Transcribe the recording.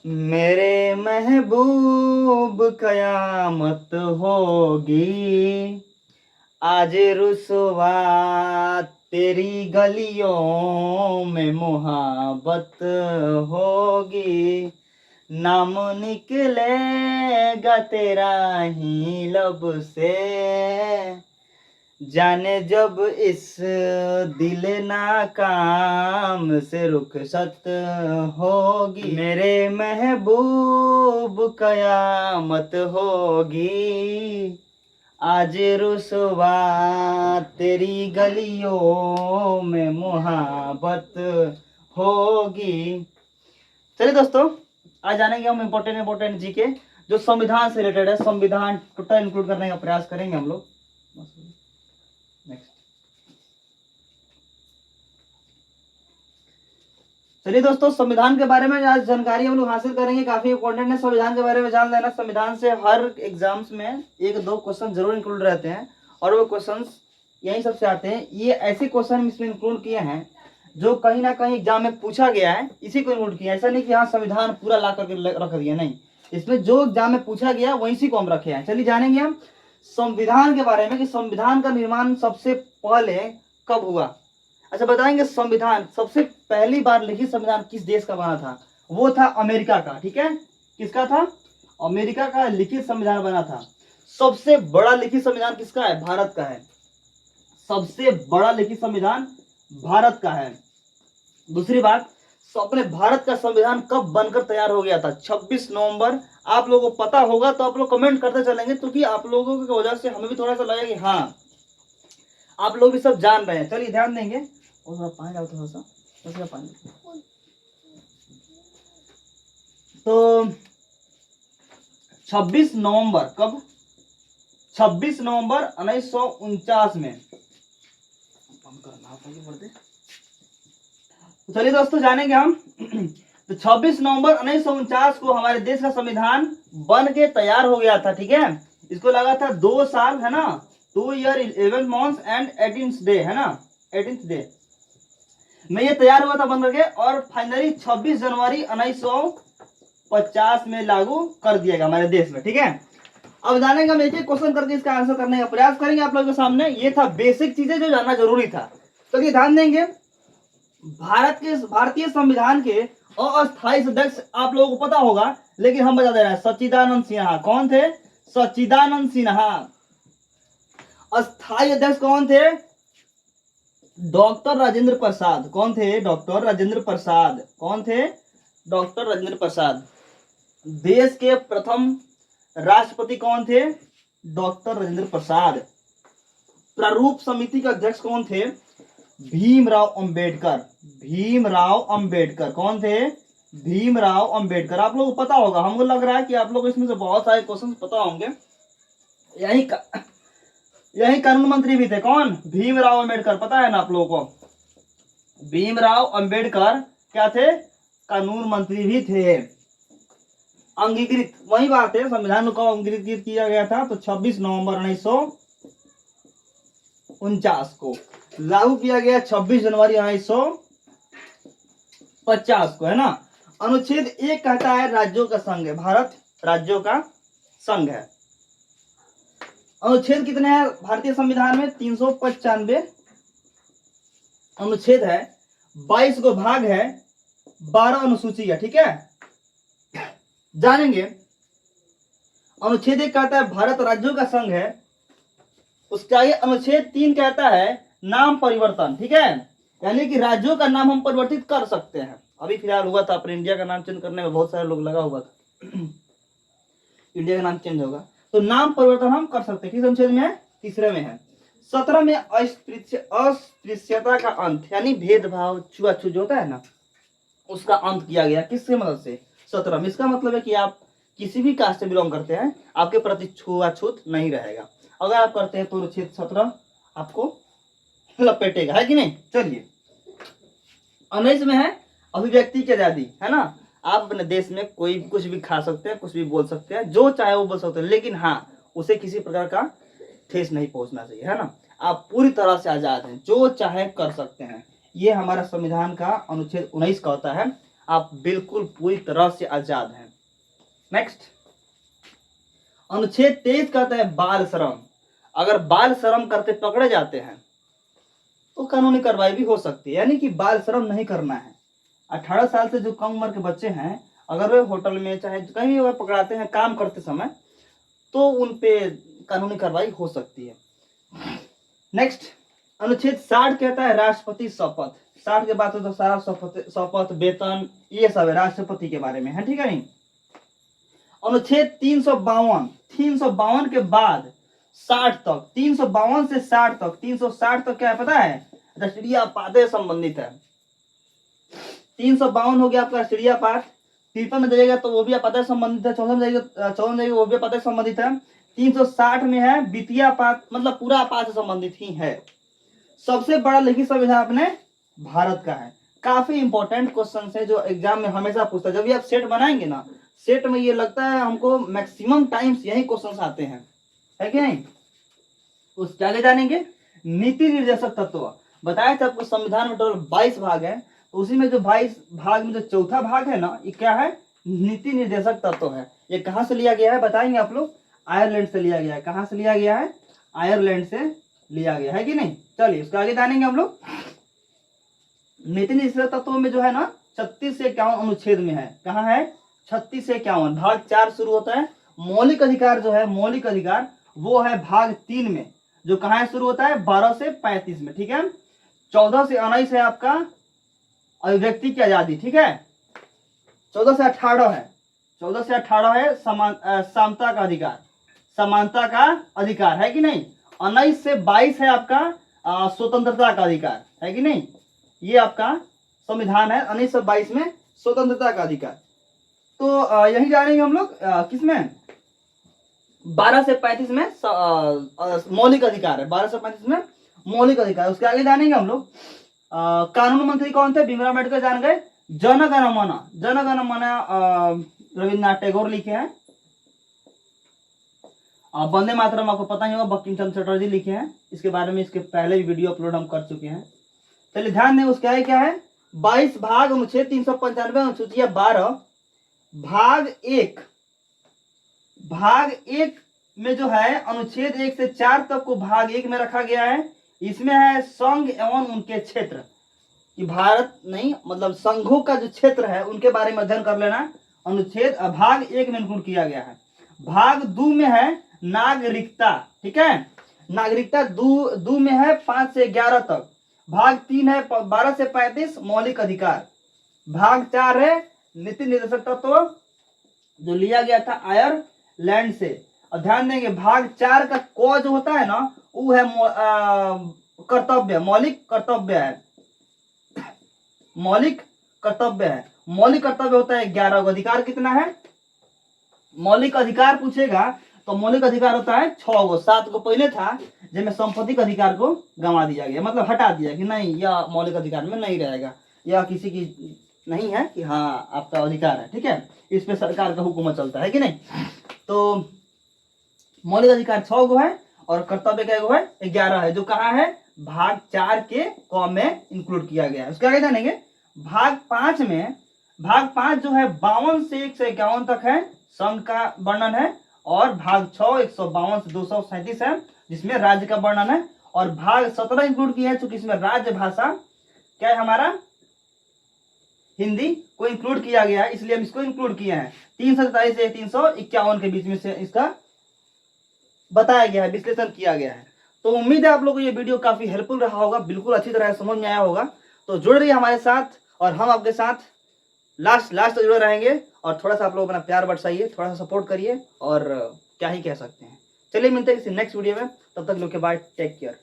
मेरे महबूब कयामत होगी, आज रुसवा तेरी गलियों में मोहब्बत होगी, नाम निकलेगा तेरा ही लब से, जाने जब इस दिल नाकाम से रुखसत होगी, मेरे महबूब कयामत होगी, आज रुसवा तेरी गलियों में मोहब्बत होगी। चलिए दोस्तों, आज जानेंगे हम इम्पोर्टेंट जी के जो संविधान से रिलेटेड है। संविधान टोटल इंक्लूड करने का प्रयास करेंगे हम लोग। नेक्स्ट, चलिए दोस्तों, संविधान के बारे में आज जानकारी हम लोग हासिल करेंगे। काफी इंपॉर्टेंट है संविधान के बारे में जान लेना। संविधान से हर एग्जाम्स में एक दो क्वेश्चन जरूर इंक्लूड रहते हैं और वो क्वेश्चंस यही सबसे आते हैं। ये ऐसे क्वेश्चन इसमें इंक्लूड किए हैं जो कहीं ना कहीं एग्जाम में पूछा गया है, इसी को इंक्लूड किया। ऐसा नहीं कि हाँ संविधान पूरा ला करके रख दिया, नहीं, इसमें जो एग्जाम में पूछा गया वही को हम रखे हैं। चलिए जानेंगे हम संविधान के बारे में कि संविधान का निर्माण सबसे पहले कब हुआ। अच्छा, बताएंगे संविधान सबसे पहली बार लिखित संविधान किस देश का बना था? वो था अमेरिका का। ठीक है, किसका था? अमेरिका का लिखित संविधान बना था। सबसे बड़ा लिखित संविधान किसका है? भारत का है। सबसे बड़ा लिखित संविधान भारत का है। दूसरी बात, अपने भारत का संविधान कब बनकर तैयार हो गया था? 26 नवंबर। आप लोगों को पता होगा तो आप लोग कमेंट करते चलेंगे, क्योंकि आप लोगों की वजह से हमें भी थोड़ा सा लगेगा कि हाँ आप लोग भी सब जान रहे हैं। चलिए ध्यान देंगे। और थोड़ा पानी डालो, थोड़ा सा पानी। तो 26 नवंबर कब? 26 नवंबर 1949 में। चलिए दोस्तों, जानेंगे हम। तो 26 नवंबर 1949 को हमारे देश का संविधान बन के तैयार हो गया था। ठीक है, इसको लगा था 2 साल, है ना, 2 year 11 months and 18th day, है ना, 18th डे में ये तैयार हुआ था बन करके, और फाइनली 26 जनवरी 1950 में लागू कर दिया गया हमारे देश में। ठीक है, अब जानेंगे हम एक एक क्वेश्चन करके इसका आंसर करने का प्रयास करेंगे आप लोगों के सामने। ये था बेसिक चीजें जो जानना जरूरी था। तो ये ध्यान देंगे, भारतीय संविधान के अस्थायी सदस्य आप लोगों को पता होगा, लेकिन हम बता दे रहे हैं। सच्चिदानंद सिन्हा कौन थे? सच्चिदानंद सिन्हा। अस्थायी अध्यक्ष कौन थे? डॉक्टर राजेंद्र प्रसाद। कौन थे? डॉक्टर राजेंद्र प्रसाद। कौन थे? डॉक्टर राजेंद्र प्रसाद। देश के प्रथम राष्ट्रपति कौन थे? डॉक्टर राजेंद्र प्रसाद। प्रारूप समिति के अध्यक्ष कौन थे? भीमराव अंबेडकर। भीमराव अंबेडकर कौन थे? भीमराव अंबेडकर। आप लोगों को पता होगा, हमको लग रहा है कि आप लोग इसमें से बहुत सारे क्वेश्चन पता होंगे। यही कानून मंत्री भी थे। कौन? भीमराव अंबेडकर। पता है ना आप लोगों को? भीमराव अंबेडकर क्या थे? कानून मंत्री भी थे। अंगीकृत, वही बात है, संविधान को अंगीकृत किया गया था तो 26 नवंबर 1949 को। लागू किया गया 26 जनवरी 1950 को, है ना। अनुच्छेद 1 कहता है राज्यों का संघ है, भारत राज्यों का संघ है। अनुच्छेद कितने हैं भारतीय संविधान में? 395 अनुच्छेद है, 22 को भाग है, 12 अनुसूची है। ठीक है, जानेंगे। अनुच्छेद 1 कहता है भारत राज्यों का संघ है। उसके आगे अनुच्छेद 3 कहता है नाम परिवर्तन। ठीक है, यानी कि राज्यों का नाम हम परिवर्तित कर सकते हैं। अभी फिलहाल हुआ था, अपने इंडिया का नाम चेंज करने में बहुत सारे लोग लगा हुआ था। इंडिया का नाम चेंज होगा तो नाम परिवर्तन हम कर सकते हैं। किस अनुच्छेद में है? तीसरे में है। 17 में अस्पृश्यता का अंत, यानी भेदभाव, छुआछूत जो होता है ना, उसका अंत किया गया। किसके मदद से? 17 में। इसका मतलब है कि आप किसी भी कास्ट से बिलोंग करते हैं, आपके प्रति छुआछूत नहीं रहेगा। अगर आप करते हैं तो अनुच्छेद 17 आपको लपेटेगा, है कि नहीं। चलिए, 19 में है अभिव्यक्ति की आजादी, है ना। आप अपने देश में कोई कुछ भी खा सकते हैं, कुछ भी बोल सकते हैं, जो चाहे वो बोल सकते हैं, लेकिन हाँ उसे किसी प्रकार का ठेस नहीं पहुंचना चाहिए, है ना। आप पूरी तरह से आजाद हैं, जो चाहे कर सकते हैं। ये हमारा संविधान का अनुच्छेद 19 का होता है। आप बिल्कुल पूरी तरह से आजाद हैं। नेक्स्ट, अनुच्छेद 23 कहते हैं बाल श्रम। अगर बाल श्रम करते पकड़े जाते हैं तो कानूनी कार्रवाई भी हो सकती है, यानी कि बाल श्रम नहीं करना है। 18 साल से जो कम उम्र के बच्चे हैं, अगर वे होटल में चाहे कहीं भी अगर पकड़ाते हैं काम करते समय, तो उन पे कानूनी कार्रवाई हो सकती है। नेक्स्ट, अनुच्छेद 60 कहता है राष्ट्रपति शपथ। 60 के बाद तो सारा शपथ वेतन ये सब है राष्ट्रपति के बारे में है, ठीक है नहीं। अनुच्छेद 352 के बाद 60 तक, 352 से 60 तक, 360 तक क्या है पता है? चिड़ियापात से संबंधित है। 352 हो गया आपका चिड़ियापात, 53 में जाइएगा तो वो भी आपदा से संबंधित है, 54 में जाइएगा वो भी आपदा से संबंधित है। 360 में है वित्तीयपात, मतलब पूरा आपात से संबंधित ही है। सबसे बड़ा लिखित संविधान अपने भारत का है। काफी इंपॉर्टेंट क्वेश्चन है जो एग्जाम में हमेशा पूछता है। जब भी आप सेट बनाएंगे ना, सेट में ये लगता है हमको मैक्सिमम टाइम्स यही क्वेश्चन आते हैं, है कि नहीं। उसके आगे जानेंगे नीति निर्देशक तत्व। बताया था आपको संविधान में टोटल 22 भाग है, तो उसी में जो 22 भाग में जो चौथा भाग है ना, ये क्या है? नीति निर्देशक तत्व है। ये कहाँ से लिया गया है बताएंगे आप लोग? आयरलैंड से लिया गया है। कहाँ से लिया गया है? आयरलैंड से लिया गया है कि नहीं। चलिए उसके आगे जानेंगे हम लोग। नीति निर्देशक तत्व में जो है ना 36 से 51 अनुच्छेद में है। कहाँ है? 36 से 51, भाग 4 शुरू होता है। मौलिक अधिकार जो है, मौलिक अधिकार वो है भाग 3 में, जो कहाँ है शुरू होता है? 12 से 35 में, ठीक है। 14 से 19 है आपका अभिव्यक्ति की आजादी, ठीक है। 14 से 18 है, 14 से 18 है समता का अधिकार, समानता का अधिकार, है कि नहीं। 19 से 22 है आपका स्वतंत्रता का अधिकार, है कि नहीं। ये आपका संविधान है, 19 से 22 में स्वतंत्रता का अधिकार। तो यही जानेंगे हम लोग किसमें? 12 से 35 में मौलिक अधिकार है, 12 से 35 में मौलिक अधिकार। उसके आगे जानेंगे हम लोग कानून मंत्री कौन थे? भीमराव अम्बेडकर जान गए। जन गण मन, जन गण मन रविन्द्रनाथ टैगोर लिखे हैं। वंदे मातरम आपको पता ही होगा, बंकिम चंद्र चटर्जी लिखे हैं। इसके बारे में इसके पहले भी वीडियो अपलोड हम कर चुके हैं। चलिए ध्यान दें, उसके आगे क्या है? 22 भाग अनुच्छेद 395 अनुसूचिया 12 भाग 1, भाग 1 में जो है अनुच्छेद 1 से 4 तक को भाग 1 में रखा गया है। इसमें है संघ एवं उनके क्षेत्र, कि भारत नहीं मतलब संघों का जो क्षेत्र है उनके बारे में अध्ययन कर लेना। अनुच्छेद भाग 1 में इंक्लूड किया गया है। भाग 2 में है नागरिकता, ठीक है। नागरिकता 2 में है 5 से 11 तक। भाग 3 है 12 से 35 मौलिक अधिकार। भाग 4 है नीति निर्देशक तत्व, जो लिया गया था आयरलैंड से। और ध्यान देंगे भाग 4 का क जो होता है ना, वो है कर्तव्य, मौलिक कर्तव्य है, मौलिक कर्तव्य है। मौलिक कर्तव्य होता है 11। अधिकार कितना है? मौलिक अधिकार पूछेगा तो मौलिक अधिकार होता है 6 गो। 7 गो पहले था, जिसमें संपत्ति के अधिकार को गंवा दिया गया, मतलब हटा दिया कि नहीं यह मौलिक अधिकार में नहीं रहेगा, यह किसी की नहीं है कि हाँ आपका अधिकार है, ठीक है। इस पे सरकार का हुक्म चलता है कि नहीं। तो मौलिक अधिकार 6 गो है और कर्तव्य क्या गो है? 11 है, जो कहाँ है? भाग 4 के क में इंक्लूड किया गया है। उसके आगे जानेंगे भाग 5 में। भाग 5 जो है 52 से 151 तक है, संघ का वर्णन है। और भाग 6 152 से 237 है, जिसमें राज्य का वर्णन है। और भाग 17 इंक्लूड किया है, चूंकि इसमें राज्य भाषा क्या है हमारा? हिंदी को इंक्लूड किया गया है, इसलिए हम इसको इंक्लूड किए हैं। 347 से 351 के बीच में से इसका बताया गया है, विश्लेषण किया गया है। तो उम्मीद है आप लोगों को ये वीडियो काफी हेल्पफुल रहा होगा, बिल्कुल अच्छी तरह समझ में आया होगा। तो जुड़ रहिए हमारे साथ और हम आपके साथ लास्ट तक जुड़े रहेंगे। और थोड़ा सा आप लोग अपना प्यार बरसाइए, थोड़ा सा सपोर्ट करिए, और क्या ही कह सकते हैं। चलिए मिलते हैं किसी नेक्स्ट वीडियो में, तब तक लोग के बाय, टेक केयर।